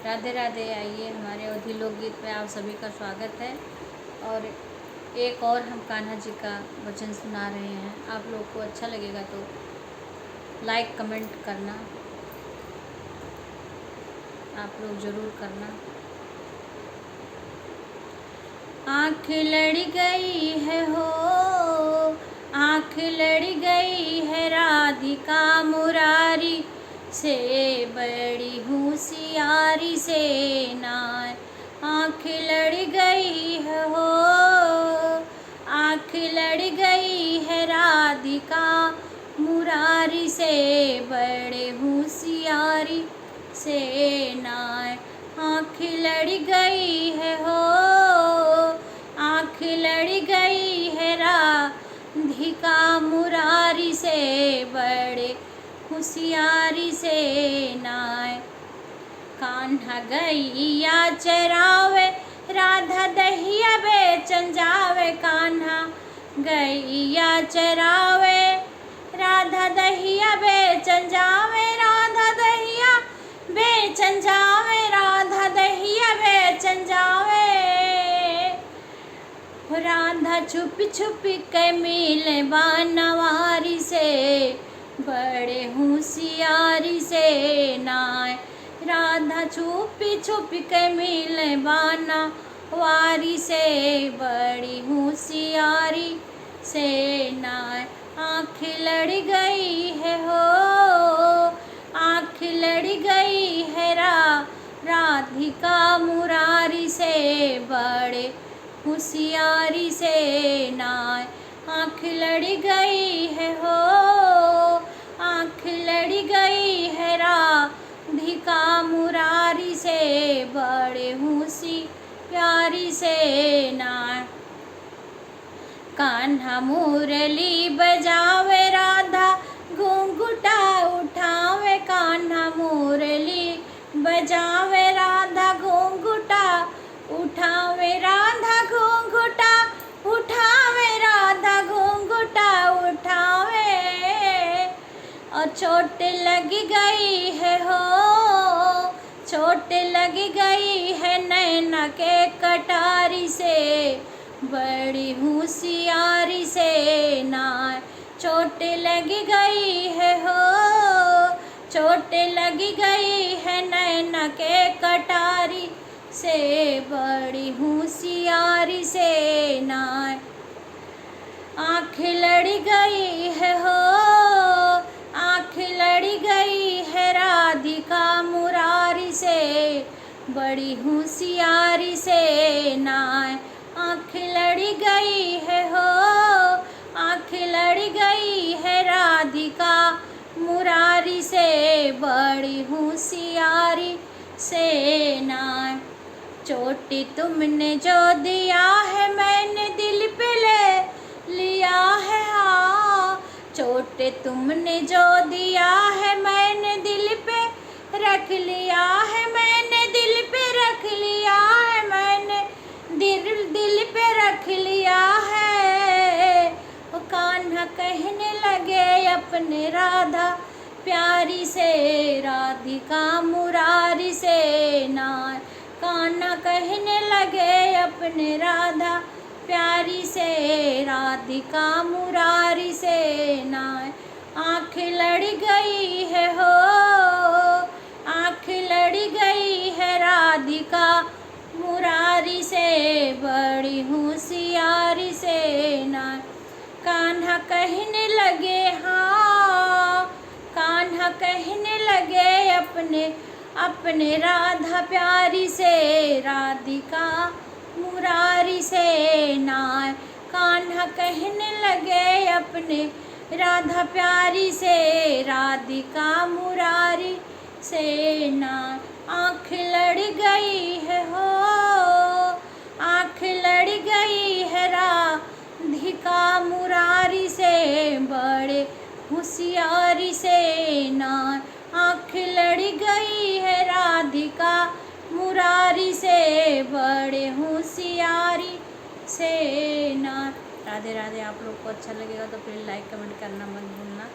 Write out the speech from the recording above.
राधे राधे। आइए हमारे अवधी लोकगीत में आप सभी का स्वागत है। और एक और हम कान्हा जी का वचन सुना रहे हैं। आप लोग को अच्छा लगेगा तो लाइक कमेंट करना, आप लोग ज़रूर करना। आँख लड़ गई है हो, आँख लड़ गई है राधिका मुरारी से, बड़ी होशियारी से नाय। आँख लड़ गई है हो, आँख लड़ गई है राधिका मुरारी से, बड़े होशियारी से नाय। आँख लड़ गई है हो, आँख लड़ गई है राधिका मुरारी से, बड़े होशियारी से नाय। कान्हा गैया चरावे, राधा दहिया बेचन जावे। कान्हा गैया चरावे, राधा दहिया बेचन जावे। राधा दहिया बेचन जावे, राधा दहिया बेचन जावे। राधा छुप छुप के मिले बनवारी से, बड़े होशियारी से नाय। राधा छुप छुप के मिले बनवारी से, बड़ी होशियारी से नाय। आँख लड़ गई है हो, आँख लड़ गई है राधिका मुरारी से, बड़े होशियारी से नाय। आँख लड़ गई है हो, आँख लड़ गई है राधिका मुरारी से, बड़े होशियारी से नाय। कान्हा मुरली बजावे, राधा घूंघटा उठावे। कान्हा मुरली बजावे, राधा घूंघटा उठावे। राधा घूंघटा उठावे, राधा घूंघटा उठावे। और चोट लग गई है हो, चोट लग गई है नैना के कटारी से, बड़ी होशियारी से नाय। चोट लग गई है हो, चोट लग गई है नैना के कटारी से, बड़ी होशियारी से नाय। आँख लड़ गई है हो, आँख लड़ गई है राधिका मुरारी से, बड़ी होशियारी से नाय। आँख लड़ गई है हो, आँख लड़ गई है राधिका मुरारी से, बड़ी होशियारी से नाय। चोट तुमने जो दिया है मैंने दिल पे ले लिया है। हाँ, चोट तुमने जो दिया है मैंने दिल पे रख लिया है। मैंने दिल पे रख लिया है, मैंने दिल पे रख लिया है। वो कान्हा कहने लगे अपने राधा प्यारी से, राधिका मुरारी से नाय। कान्हा कहने लगे अपने राधा प्यारी से, राधिका मुरारी से नाय। आँख लड़ गई है हो, आँख लड़ गई है राधिका मुरारी से, बड़ी होशियारी से नाय। कान्हा कहने लगे, हाँ, कान्हा कहने लगे अपने राधा प्यारी से, राधिका मुरारी से नाय। कान्हा कहने लगे अपने राधा प्यारी से, राधिका मुरारी से नाय। आँख लड़ गई है हो, आँख लड़ गई है राधिका मुरारी से, बड़े होशियारी से नाय। आँख लड़ गई है राधिका मुरारी से, बड़े होशियारी से नाय। राधे राधे। आप लोग को अच्छा लगेगा तो प्लीज़ लाइक कमेंट करना मत भूलना।